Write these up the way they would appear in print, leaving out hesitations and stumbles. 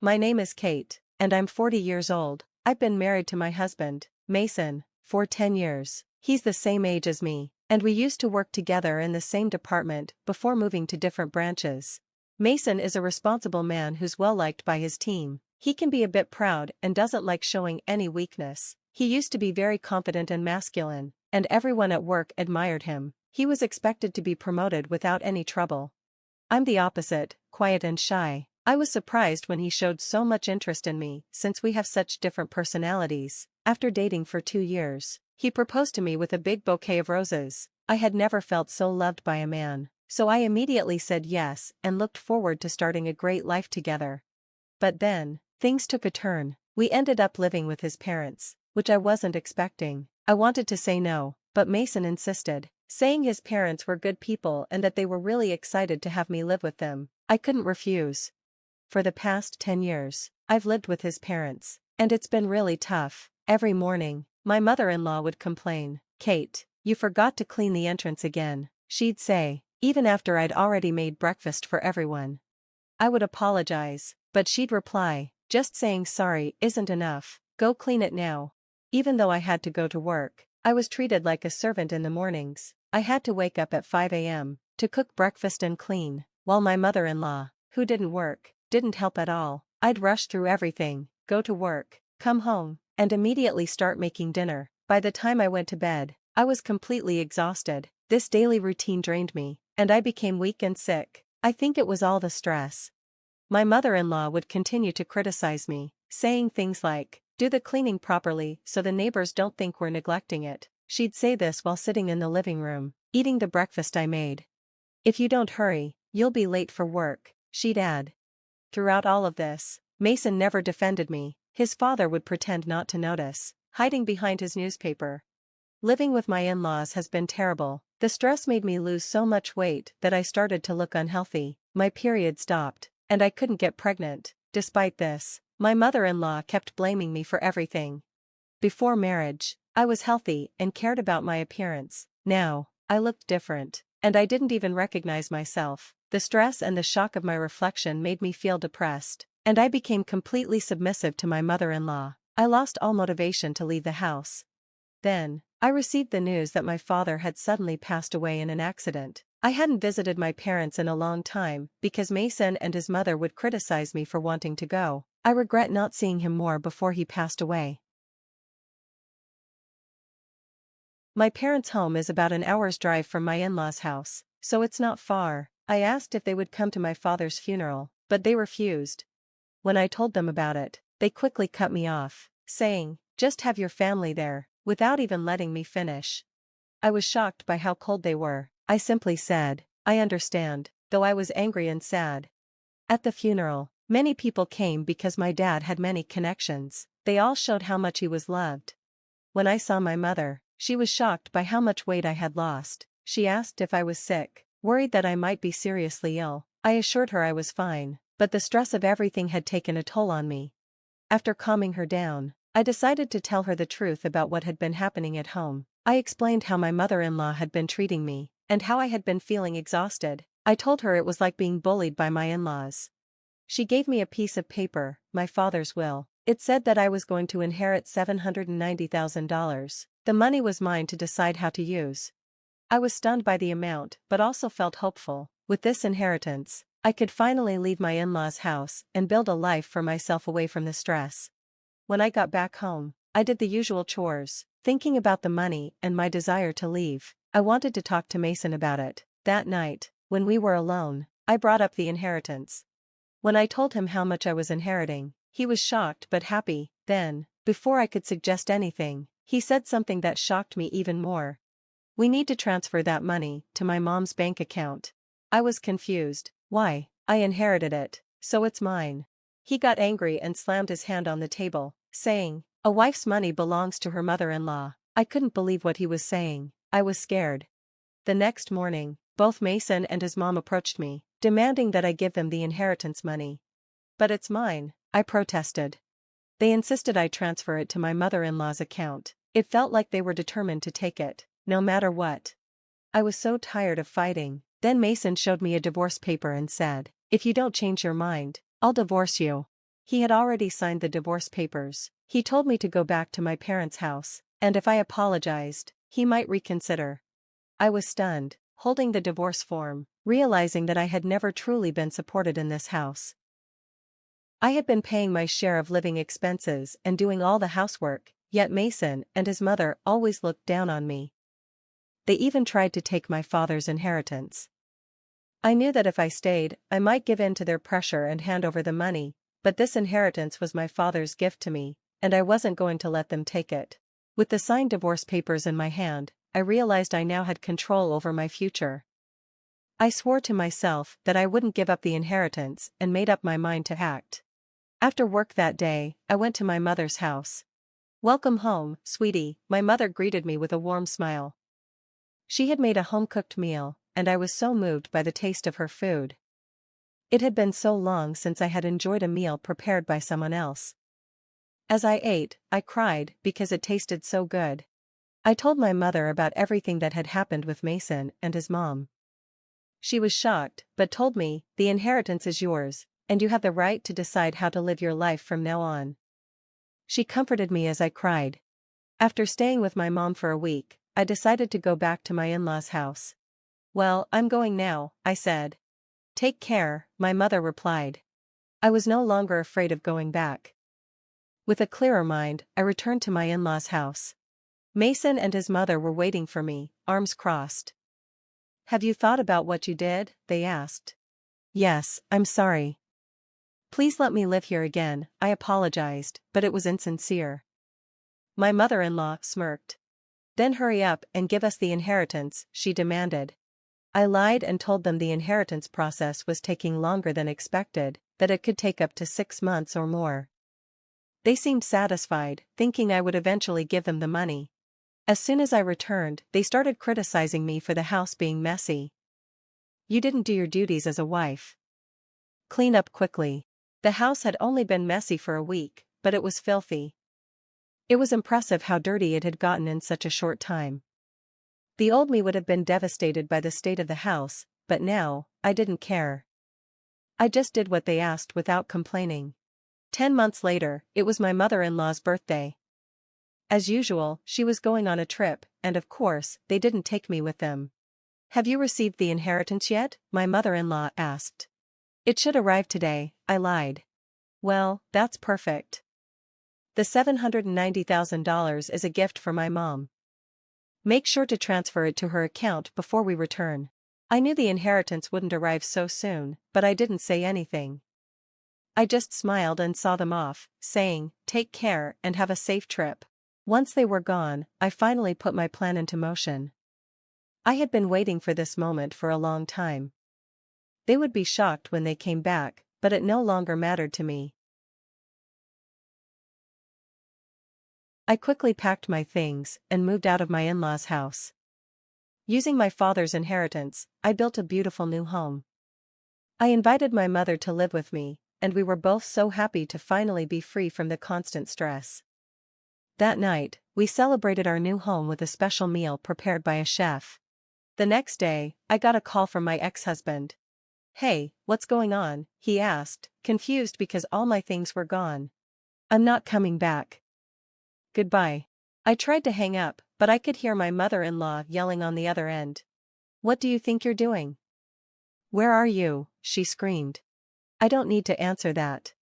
My name is Kate, and I'm 40 years old. I've been married to my husband, Mason, for 10 years. He's the same age as me, and we used to work together in the same department before moving to different branches. Mason is a responsible man who's well liked by his team. He can be a bit proud and doesn't like showing any weakness. He used to be very confident and masculine, and everyone at work admired him. He was expected to be promoted without any trouble. I'm the opposite, quiet and shy. I was surprised when he showed so much interest in me since we have such different personalities. After dating for 2 years, he proposed to me with a big bouquet of roses. I had never felt so loved by a man, so I immediately said yes and looked forward to starting a great life together. But then, things took a turn. We ended up living with his parents, which I wasn't expecting. I wanted to say no, but Mason insisted, saying his parents were good people and that they were really excited to have me live with them. I couldn't refuse. For the past 10 years, I've lived with his parents, and it's been really tough. Every morning, my mother-in-law would complain, "Kate, you forgot to clean the entrance again," she'd say, even after I'd already made breakfast for everyone. I would apologize, but she'd reply, "Just saying sorry isn't enough, go clean it now." Even though I had to go to work, I was treated like a servant in the mornings. I had to wake up at 5 a.m. to cook breakfast and clean, while my mother-in-law, who didn't work, didn't help at all. I'd rush through everything, go to work, come home, and immediately start making dinner. By the time I went to bed, I was completely exhausted. This daily routine drained me, and I became weak and sick. I think it was all the stress. My mother-in-law would continue to criticize me, saying things like, "Do the cleaning properly so the neighbors don't think we're neglecting it." She'd say this while sitting in the living room, eating the breakfast I made. "If you don't hurry, you'll be late for work," she'd add. Throughout all of this, Mason never defended me. His father would pretend not to notice, hiding behind his newspaper. Living with my in-laws has been terrible. The stress made me lose so much weight that I started to look unhealthy. My period stopped, and I couldn't get pregnant. Despite this, my mother-in-law kept blaming me for everything. Before marriage, I was healthy and cared about my appearance. Now, I looked different, and I didn't even recognize myself. The stress and the shock of my reflection made me feel depressed, and I became completely submissive to my mother-in-law. I lost all motivation to leave the house. Then, I received the news that my father had suddenly passed away in an accident. I hadn't visited my parents in a long time because Mason and his mother would criticize me for wanting to go. I regret not seeing him more before he passed away. My parents' home is about an hour's drive from my in-laws' house, so it's not far. I asked if they would come to my father's funeral, but they refused. When I told them about it, they quickly cut me off, saying, "Just have your family there," without even letting me finish. I was shocked by how cold they were. I simply said, "I understand," though I was angry and sad. At the funeral, many people came because my dad had many connections. They all showed how much he was loved. When I saw my mother, she was shocked by how much weight I had lost. She asked if I was sick, worried that I might be seriously ill. I assured her I was fine, but the stress of everything had taken a toll on me. After calming her down, I decided to tell her the truth about what had been happening at home. I explained how my mother-in-law had been treating me, and how I had been feeling exhausted. I told her it was like being bullied by my in-laws. She gave me a piece of paper, my father's will. It said that I was going to inherit $790,000. The money was mine to decide how to use. I was stunned by the amount but also felt hopeful. With this inheritance, I could finally leave my in-laws' house and build a life for myself away from the stress. When I got back home, I did the usual chores, thinking about the money and my desire to leave. I wanted to talk to Mason about it. That night, when we were alone, I brought up the inheritance. When I told him how much I was inheriting, he was shocked but happy. Then, before I could suggest anything, he said something that shocked me even more. "We need to transfer that money to my mom's bank account." I was confused. "Why? I inherited it, so it's mine." He got angry and slammed his hand on the table, saying, "A wife's money belongs to her mother-in-law." I couldn't believe what he was saying. I was scared. The next morning, both Mason and his mom approached me, demanding that I give them the inheritance money. "But it's mine," I protested. They insisted I transfer it to my mother-in-law's account. It felt like they were determined to take it, no matter what. I was so tired of fighting. Then Mason showed me a divorce paper and said, "If you don't change your mind, I'll divorce you." He had already signed the divorce papers. He told me to go back to my parents' house, and if I apologized, he might reconsider. I was stunned, holding the divorce form, realizing that I had never truly been supported in this house. I had been paying my share of living expenses and doing all the housework, yet Mason and his mother always looked down on me. They even tried to take my father's inheritance. I knew that if I stayed, I might give in to their pressure and hand over the money, but this inheritance was my father's gift to me, and I wasn't going to let them take it. With the signed divorce papers in my hand, I realized I now had control over my future. I swore to myself that I wouldn't give up the inheritance and made up my mind to act. After work that day, I went to my mother's house. "Welcome home, sweetie," my mother greeted me with a warm smile. She had made a home-cooked meal, and I was so moved by the taste of her food. It had been so long since I had enjoyed a meal prepared by someone else. As I ate, I cried because it tasted so good. I told my mother about everything that had happened with Mason and his mom. She was shocked, but told me, "The inheritance is yours, and you have the right to decide how to live your life from now on." She comforted me as I cried. After staying with my mom for a week, I decided to go back to my in-laws' house. "Well, I'm going now," I said. "Take care," my mother replied. I was no longer afraid of going back. With a clearer mind, I returned to my in-laws' house. Mason and his mother were waiting for me, arms crossed. "Have you thought about what you did?" they asked. "Yes, I'm sorry. Please let me live here again," I apologized, but it was insincere. My mother-in-law smirked. "Then hurry up and give us the inheritance," she demanded. I lied and told them the inheritance process was taking longer than expected, that it could take up to 6 months or more. They seemed satisfied, thinking I would eventually give them the money. As soon as I returned, they started criticizing me for the house being messy. "You didn't do your duties as a wife. Clean up quickly." The house had only been messy for a week, but it was filthy. It was impressive how dirty it had gotten in such a short time. The old me would have been devastated by the state of the house, but now, I didn't care. I just did what they asked without complaining. 10 months later, it was my mother-in-law's birthday. As usual, she was going on a trip, and of course, they didn't take me with them. "Have you received the inheritance yet?" my mother-in-law asked. "It should arrive today," I lied. "Well, that's perfect. The $790,000 is a gift for my mom. Make sure to transfer it to her account before we return." I knew the inheritance wouldn't arrive so soon, but I didn't say anything. I just smiled and saw them off, saying, "Take care and have a safe trip." Once they were gone, I finally put my plan into motion. I had been waiting for this moment for a long time. They would be shocked when they came back, but it no longer mattered to me. I quickly packed my things and moved out of my in-laws' house. Using my father's inheritance, I built a beautiful new home. I invited my mother to live with me, and we were both so happy to finally be free from the constant stress. That night, we celebrated our new home with a special meal prepared by a chef. The next day, I got a call from my ex-husband. "Hey, what's going on?" he asked, confused because all my things were gone. "I'm not coming back. Goodbye." I tried to hang up, but I could hear my mother-in-law yelling on the other end. "What do you think you're doing? Where are you?" she screamed. "I don't need to answer that.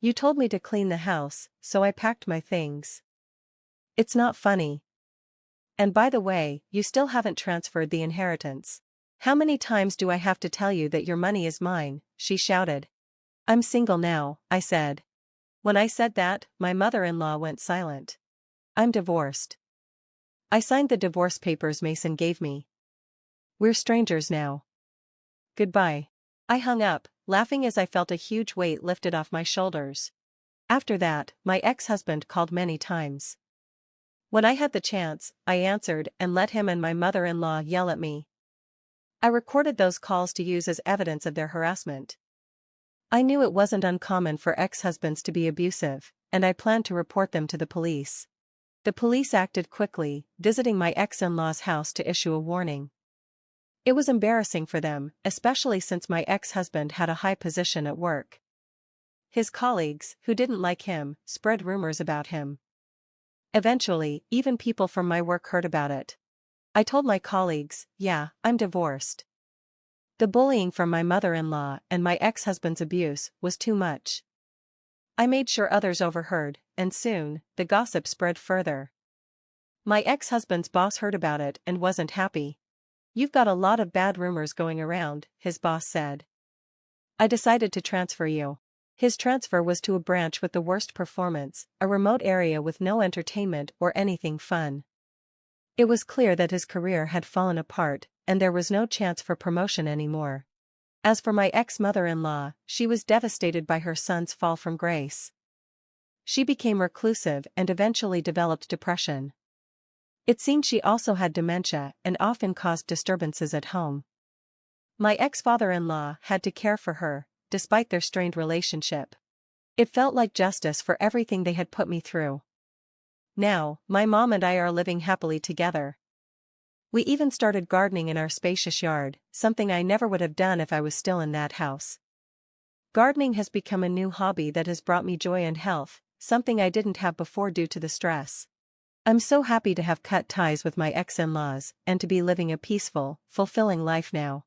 You told me to clean the house, so I packed my things. It's not funny. And by the way, you still haven't transferred the inheritance. How many times do I have to tell you that your money is mine?" she shouted. "I'm single now," I said. When I said that, my mother-in-law went silent. "I'm divorced. I signed the divorce papers Mason gave me. We're strangers now. Goodbye." I hung up, laughing as I felt a huge weight lifted off my shoulders. After that, my ex-husband called many times. When I had the chance, I answered and let him and my mother-in-law yell at me. I recorded those calls to use as evidence of their harassment. I knew it wasn't uncommon for ex-husbands to be abusive, and I planned to report them to the police. The police acted quickly, visiting my ex-in-law's house to issue a warning. It was embarrassing for them, especially since my ex-husband had a high position at work. His colleagues, who didn't like him, spread rumors about him. Eventually, even people from my work heard about it. I told my colleagues, yeah, I'm divorced. The bullying from my mother-in-law and my ex-husband's abuse was too much. I made sure others overheard, and soon, the gossip spread further. My ex-husband's boss heard about it and wasn't happy. "You've got a lot of bad rumors going around," his boss said. "I decided to transfer you." His transfer was to a branch with the worst performance, a remote area with no entertainment or anything fun. It was clear that his career had fallen apart, and there was no chance for promotion anymore. As for my ex-mother-in-law, she was devastated by her son's fall from grace. She became reclusive and eventually developed depression. It seemed she also had dementia and often caused disturbances at home. My ex-father-in-law had to care for her, despite their strained relationship. It felt like justice for everything they had put me through. Now, my mom and I are living happily together. We even started gardening in our spacious yard, something I never would have done if I was still in that house. Gardening has become a new hobby that has brought me joy and health, something I didn't have before due to the stress. I'm so happy to have cut ties with my ex-in-laws and to be living a peaceful, fulfilling life now.